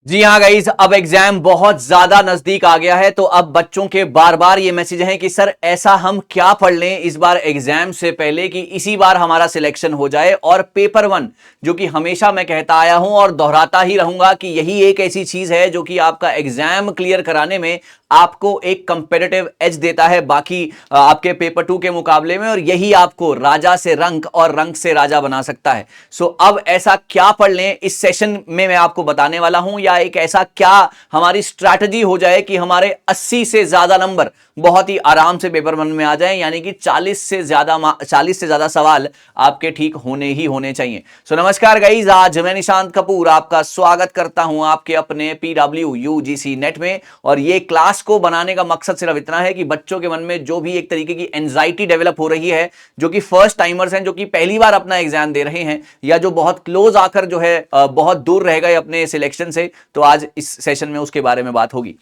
जी हाँ गाइस, अब एग्जाम बहुत ज्यादा नजदीक आ गया है। तो अब बच्चों के बार बार ये मैसेज हैं कि सर ऐसा हम क्या पढ़ लें इस बार एग्जाम से पहले कि इसी बार हमारा सिलेक्शन हो जाए। और पेपर वन, जो कि हमेशा मैं कहता आया हूं और दोहराता ही रहूंगा कि यही एक ऐसी चीज है जो कि आपका एग्जाम क्लियर कराने में आपको एक कंपेटिटिव एज देता है बाकी आपके पेपर टू के मुकाबले में, और यही आपको राजा से रंक और रंक से राजा बना सकता है। सो अब ऐसा क्या पढ़ लें इस सेशन में मैं आपको बताने वाला हूं, या एक ऐसा क्या हमारी स्ट्रैटेजी हो जाए कि हमारे 80 से ज्यादा नंबर बहुत ही आराम से पेपर वन में आ जाएं, यानी कि 40 से ज्यादा सवाल आपके ठीक होने ही होने चाहिए। सो नमस्कार गाइस, आज मैं निशांत कपूर आपका स्वागत करता हूं आपके अपने PW UGC नेट में। और ये क्लास को बनाने का मकसद सिर्फ इतना है कि बच्चों के मन में जो भी एक तरीके की एंजाइटी डेवलप हो रही है, जो कि फर्स्ट टाइमर्स हैं, जो कि पहली बार अपना एग्जाम दे रहे हैं, या जो बहुत क्लोज आकर जो है बहुत दूर रह गए अपने सिलेक्शन से, तो आज इस सेशन में उसके बारे में बात होगी।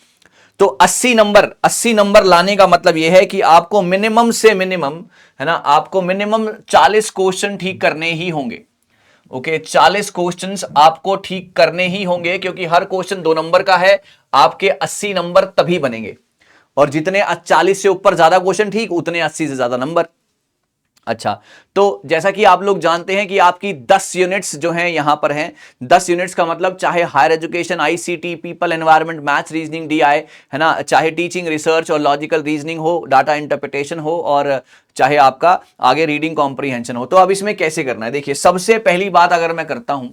तो 80 नंबर लाने का मतलब यह है कि आपको मिनिमम से मिनिमम, है ना, आपको मिनिमम 40 क्वेश्चन ठीक करने ही होंगे। ओके, 40 क्वेश्चंस आपको ठीक करने ही होंगे, क्योंकि हर क्वेश्चन 2 नंबर का है। आपके 80 नंबर तभी बनेंगे, और जितने 40 से ऊपर ज्यादा क्वेश्चन ठीक, उतने 80 से ज्यादा नंबर। अच्छा, तो जैसा कि आप लोग जानते हैं कि आपकी 10 यूनिट्स जो हैं यहां पर हैं। 10 यूनिट्स का मतलब चाहे higher education, ICT, people environment, maths, reasoning, DI, है ना, चाहे टीचिंग, रिसर्च और लॉजिकल रीजनिंग हो, डाटा इंटरप्रिटेशन हो, और चाहे आपका आगे रीडिंग कॉम्प्रीहेंशन हो। तो अब इसमें कैसे करना है, देखिए, सबसे पहली बात अगर मैं करता हूं,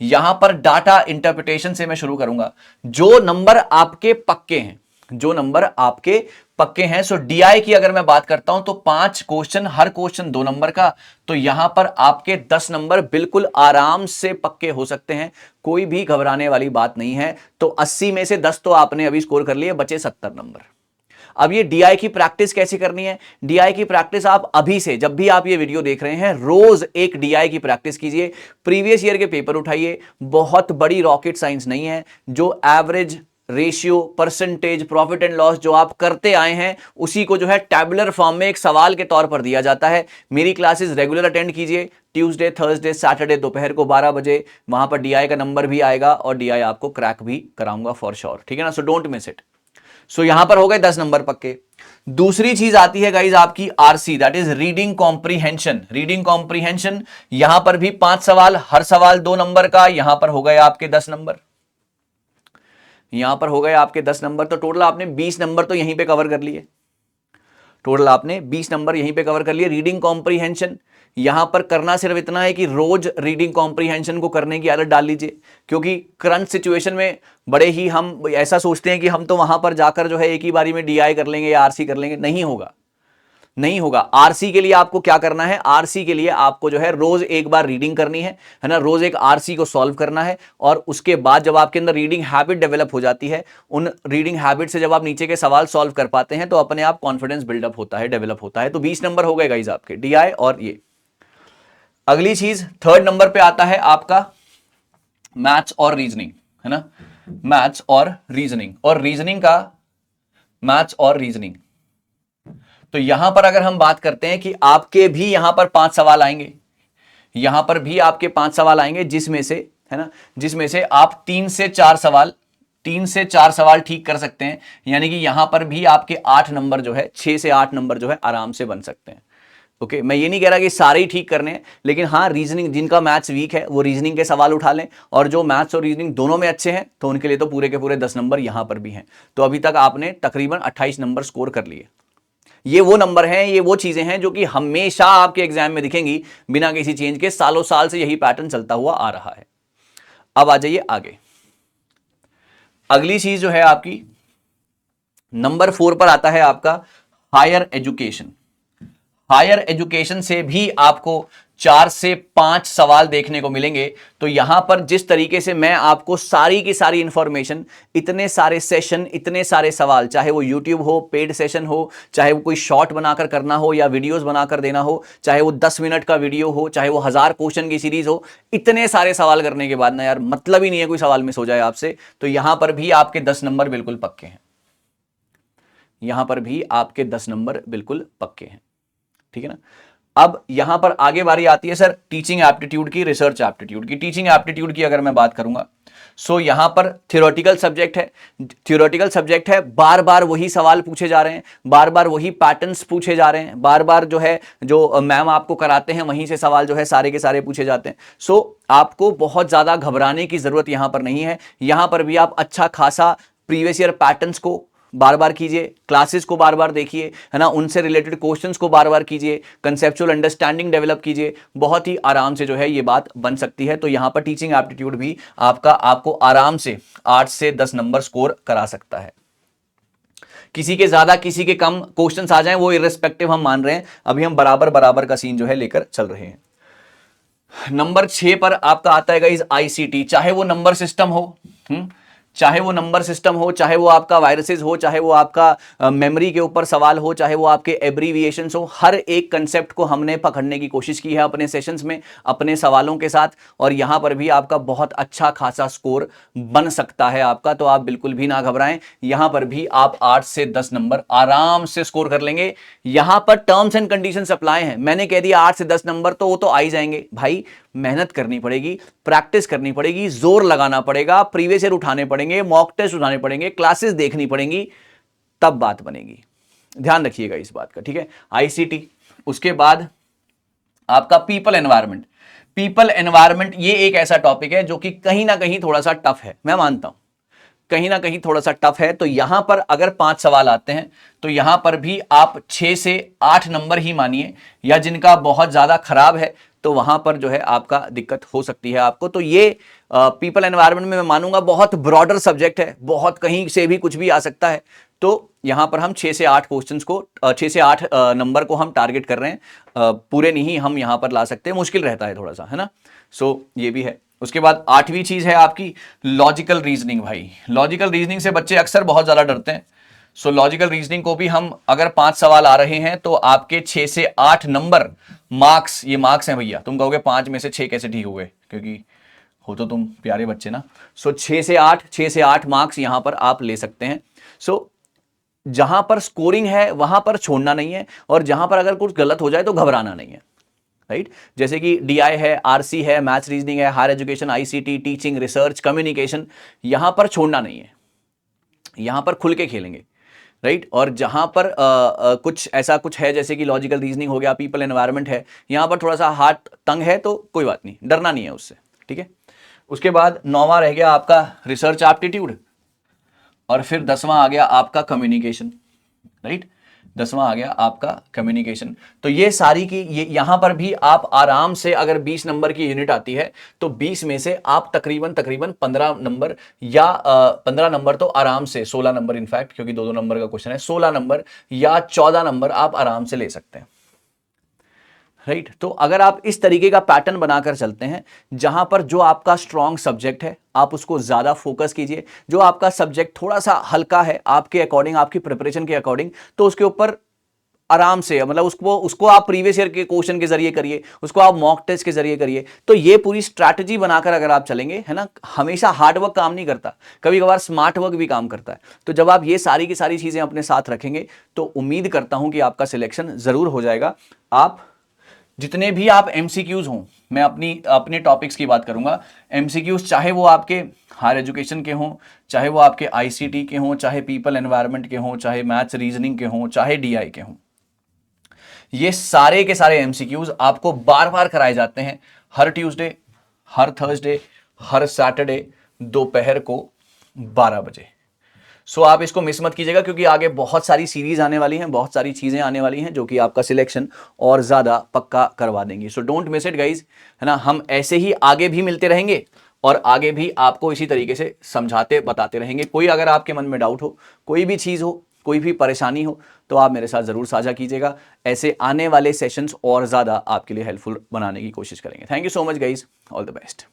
यहां पर डाटा इंटरप्रिटेशन से मैं शुरू करूंगा। जो नंबर आपके पक्के हैं, जो नंबर आपके पक्के हैं, सो DI की अगर मैं बात करता हूं तो 5 क्वेश्चन, हर क्वेश्चन 2 नंबर का। तो यहां पर आपके 10 नंबर बिल्कुल आराम से पक्के हो सकते हैं, कोई भी घबराने वाली बात नहीं है। तो 80 में से 10 तो आपने अभी स्कोर कर लिए, बचे 70 नंबर। अब ये DI की प्रैक्टिस कैसे करनी है? DI की प्रैक्टिस आप अभी से, जब भी आप ये वीडियो देख रहे हैं, रोज एक DI की प्रैक्टिस कीजिए। प्रीवियस ईयर के पेपर उठाइए, बहुत बड़ी रॉकेट साइंस नहीं है। जो average, ratio, percentage, profit and loss जो आप करते आए हैं, उसी को जो है टैबुलर फॉर्म में एक सवाल के तौर पर दिया जाता है। मेरी क्लासेस रेगुलर अटेंड कीजिए, ट्यूसडे, थर्सडे, सैटरडे दोपहर को 12 बजे। वहां पर DI का नंबर भी आएगा और DI आपको क्रैक भी कराऊंगा फॉर श्योर, ठीक है ना? So don't miss it. So यहां पर हो गए 10 नंबर पक्के। दूसरी चीज आती है गाइज आपकी RC, that is reading comprehension. Reading comprehension, यहां पर भी 5 सवाल, हर सवाल 2 नंबर का। यहां पर हो गए आपके 10 नंबर, यहां पर हो गए आपके 10 नंबर। तो टोटल आपने 20 नंबर तो यहीं पे कवर कर लिए। टोटल आपने 20 नंबर यहीं पे कवर कर लिए। रीडिंग कॉम्प्रीहेंशन, यहां पर करना सिर्फ इतना है कि रोज रीडिंग कॉम्प्रीहेंशन को करने की आदत डाल लीजिए, क्योंकि करंट सिचुएशन में बड़े ही हम ऐसा सोचते हैं कि हम तो वहां पर जाकर जो है एक ही बारी में DI कर लेंगे या RC कर लेंगे। नहीं होगा, नहीं होगा। RC के लिए आपको क्या करना है? RC के लिए आपको जो है रोज एक बार रीडिंग करनी है ना, रोज एक RC को सॉल्व करना है। और उसके बाद जब आपके अंदर रीडिंग हैबिट डेवलप हो जाती है, उन रीडिंग हैबिट से जब आप नीचे के सवाल सॉल्व कर पाते हैं, तो अपने आप कॉन्फिडेंस बिल्डअप होता है, डेवलप होता है। तो 20 नंबर हो गए गाइस आपके DI और ये। अगली चीज, थर्ड नंबर पे आता है आपका मैथ्स और रीजनिंग, है ना, मैथ्स और रीजनिंग। और रीजनिंग का, मैथ्स और रीजनिंग, तो यहां पर अगर हम बात करते हैं कि आपके भी यहां पर 5 सवाल आएंगे, यहां पर भी आपके 5 सवाल आएंगे, जिसमें से, है ना, जिसमें से आप 3 से 4 सवाल ठीक कर सकते हैं। यानी कि यहां पर भी आपके 8 नंबर जो है, 6 से 8 नंबर जो है आराम से बन सकते हैं। ओके, मैं ये नहीं कह रहा कि सारे ही ठीक करने हैं, लेकिन हाँ, रीजनिंग, जिनका मैथ्स वीक है वो रीजनिंग के सवाल उठा लें, और जो मैथ्स और रीजनिंग दोनों में अच्छे हैं, तो उनके लिए तो पूरे के पूरे 10 नंबर यहां पर भी हैं। तो अभी तक आपने तकरीबन 28 नंबर स्कोर कर लिए। ये वो नंबर हैं, ये वो चीजें हैं जो कि हमेशा आपके एग्जाम में दिखेंगी, बिना किसी चेंज के। सालों साल से यही पैटर्न चलता हुआ आ रहा है। अब आ जाइए आगे। अगली चीज जो है आपकी, नंबर 4 पर आता है आपका हायर एजुकेशन। हायर एजुकेशन से भी आपको 4 से 5 सवाल देखने को मिलेंगे। तो यहां पर जिस तरीके से मैं आपको सारी की सारी इंफॉर्मेशन, इतने सारे सेशन, इतने सारे सवाल, चाहे वो यूट्यूब हो, पेड सेशन हो, चाहे वो कोई शॉर्ट बनाकर करना हो या वीडियोस बनाकर देना हो, चाहे वो 10 मिनट का वीडियो हो, चाहे वो 1000 क्वेश्चन की सीरीज हो, इतने सारे सवाल करने के बाद ना यार, मतलब ही नहीं है कोई सवाल मिस हो जाए आपसे। तो यहां पर भी आपके 10 नंबर बिल्कुल पक्के हैं, यहां पर भी आपके 10 नंबर बिल्कुल पक्के हैं, ठीक है ना। अब यहां पर आगे बारी आती है सर टीचिंग एप्टीट्यूड की, रिसर्च एप्टीट्यूड की। टीचिंग एप्टीट्यूड की अगर मैं बात करूंगा, सो यहां पर थ्योरेटिकल सब्जेक्ट है, थ्योरेटिकल सब्जेक्ट है, बार बार वही सवाल पूछे जा रहे हैं, बार बार वही पैटर्न्स पूछे जा रहे हैं, बार बार जो है जो मैम आपको कराते हैं वहीं से सवाल जो है सारे के सारे पूछे जाते हैं। सो आपको बहुत ज्यादा घबराने की जरूरत यहां पर नहीं है। यहां पर भी आप अच्छा खासा प्रीवियस ईयर पैटर्न्स को बार बार कीजिए, क्लासेस को बार बार देखिए, है ना, उनसे रिलेटेड क्वेश्चंस को बार बार कीजिए, कंसेप्चुअल अंडरस्टैंडिंग डेवलप कीजिए, बहुत ही आराम से जो है ये बात बन सकती है। तो यहां पर टीचिंग एप्टीट्यूड भी आपको आराम से 8 से 10 नंबर स्कोर करा सकता है। किसी के ज्यादा किसी के कम क्वेश्चंस आ जाएं वो इररिस्पेक्टिव हम मान रहे हैं, अभी हम बराबर बराबर का सीन जो है लेकर चल रहे हैं। नंबर 6 पर आपका आता है गाइस आईसीटी, चाहे वो नंबर सिस्टम हो, चाहे वो नंबर सिस्टम हो, चाहे वो आपका वायरसेस हो, चाहे वो आपका मेमोरी के ऊपर सवाल हो, चाहे वो आपके एब्रीविएशंस हो, हर एक कंसेप्ट को हमने पकड़ने की कोशिश की है अपने सेशंस में अपने सवालों के साथ, और यहां पर भी आपका बहुत अच्छा खासा स्कोर बन सकता है आपका। तो आप बिल्कुल भी ना घबराएं, यहां पर भी आप 8 से 10 नंबर आराम से स्कोर कर लेंगे। यहां पर टर्म्स एंड कंडीशंस अप्लाई हैं, मैंने कह दिया 8 से 10 नंबर तो वो तो आ ही जाएंगे भाई, मेहनत करनी पड़ेगी, प्रैक्टिस करनी पड़ेगी, जोर लगाना पड़ेगा, प्रीवियस ईयर उठाने पड़ेंगे, मॉक टेस्ट उठाने पड़ेंगे, क्लासेस देखनी पड़ेंगी, तब बात बनेगी। ध्यान रखिएगा इस बात का, ठीक है। आईसीटी, उसके बाद आपका पीपल एनवायरनमेंट। पीपल एनवायरनमेंट ये एक ऐसा टॉपिक है जो कि कहीं ना कहीं थोड़ा सा टफ है, मैं मानता हूं कहीं ना कहीं थोड़ा सा टफ है। तो यहां पर अगर 5 सवाल आते हैं तो यहां पर भी आप 6 से 8 नंबर ही मानिए, या जिनका बहुत ज्यादा खराब है तो वहां पर जो है आपका दिक्कत हो सकती है आपको। तो ये पीपल एनवायरनमेंट में मैं मानूंगा बहुत ब्रॉडर सब्जेक्ट है, बहुत कहीं से भी कुछ भी आ सकता है। तो यहां पर हम 6 से 8 क्वेश्चंस को 6 से 8 नंबर को हम टारगेट कर रहे हैं, पूरे नहीं हम यहां पर ला सकते, मुश्किल रहता है थोड़ा सा, है ना। सो ये भी है। उसके बाद 8वीं चीज है आपकी लॉजिकल रीजनिंग। भाई लॉजिकल रीजनिंग से बच्चे अक्सर बहुत ज्यादा डरते हैं। सो लॉजिकल रीजनिंग को भी हम अगर 5 सवाल आ रहे हैं तो आपके 6 से 8 नंबर मार्क्स, ये मार्क्स हैं भैया, तुम कहोगे 5 में से 6 कैसे ठीक हुए, क्योंकि हो तो तुम प्यारे बच्चे ना। सो 6 से 8 मार्क्स यहां पर आप ले सकते हैं। सो जहां पर स्कोरिंग है वहां पर छोड़ना नहीं है, और जहां पर अगर कुछ गलत हो जाए तो घबराना नहीं है, राइट। जैसे कि डीआई है, आरसी है, मैथ्स रीजनिंग है, higher education, ICT, teaching, research, communication, यहां पर छोड़ना नहीं है, यहां पर खुल के खेलेंगे, राइट। और जहां पर कुछ ऐसा कुछ है जैसे कि लॉजिकल रीजनिंग हो गया, पीपल एनवायरनमेंट है, यहां पर थोड़ा सा हाथ तंग है तो कोई बात नहीं, डरना नहीं है उससे, ठीक है। उसके बाद 9वां रह गया आपका रिसर्च एप्टीट्यूड, और फिर 10वां आ गया आपका कम्युनिकेशन, राइट। 10वां आ गया आपका कम्युनिकेशन। तो ये सारी की ये यहां पर भी आप आराम से, अगर 20 नंबर की यूनिट आती है तो 20 में से आप तकरीबन 15 नंबर, या 15 नंबर तो आराम से, 16 नंबर इनफैक्ट, क्योंकि 2-2 नंबर का क्वेश्चन है, 16 नंबर या 14 नंबर आप आराम से ले सकते हैं, राइट। तो अगर आप इस तरीके का पैटर्न बनाकर चलते हैं, जहां पर जो आपका स्ट्रॉन्ग सब्जेक्ट है आप उसको ज्यादा फोकस कीजिए, जो आपका सब्जेक्ट थोड़ा सा हल्का है आपके अकॉर्डिंग, आपकी प्रिपरेशन के अकॉर्डिंग, तो उसके ऊपर आराम से, मतलब उसको आप प्रीवियस ईयर के क्वेश्चन के जरिए करिए, उसको आप मॉक टेस्ट के जरिए करिए। तो ये पूरी स्ट्रैटेजी बनाकर अगर आप चलेंगे, है ना, हमेशा हार्ड वर्क काम नहीं करता, कभी कभार स्मार्ट वर्क भी काम करता है। तो जब आप ये सारी की सारी चीजें अपने साथ रखेंगे तो उम्मीद करता हूं कि आपका सिलेक्शन जरूर हो जाएगा। आप जितने भी आप एमसीक्यूज हों, मैं अपने टॉपिक्स की बात करूंगा, एमसीक्यूज चाहे वो आपके हायर एजुकेशन के हों, चाहे वो आपके आईसीटी के हों, चाहे पीपल एनवायरनमेंट के हों, चाहे मैथ्स रीजनिंग के हों, चाहे डीआई के हों, ये सारे के सारे एमसीक्यूज आपको बार बार कराए जाते हैं, हर ट्यूसडे, हर थर्सडे, हर सैटरडे दोपहर को 12 बजे। सो आप इसको मिस मत कीजिएगा, क्योंकि आगे बहुत सारी सीरीज आने वाली हैं, बहुत सारी चीजें आने वाली हैं जो कि आपका सिलेक्शन और ज्यादा पक्का करवा देंगी। सो डोंट मिस इट गाइज, है ना। हम ऐसे ही आगे भी मिलते रहेंगे और आगे भी आपको इसी तरीके से समझाते बताते रहेंगे। कोई अगर आपके मन में डाउट हो, कोई भी चीज हो, कोई भी परेशानी हो, तो आप मेरे साथ जरूर साझा कीजिएगा। ऐसे आने वाले सेशंस और ज्यादा आपके लिए हेल्पफुल बनाने की कोशिश करेंगे। Thank you so much guys, all the best.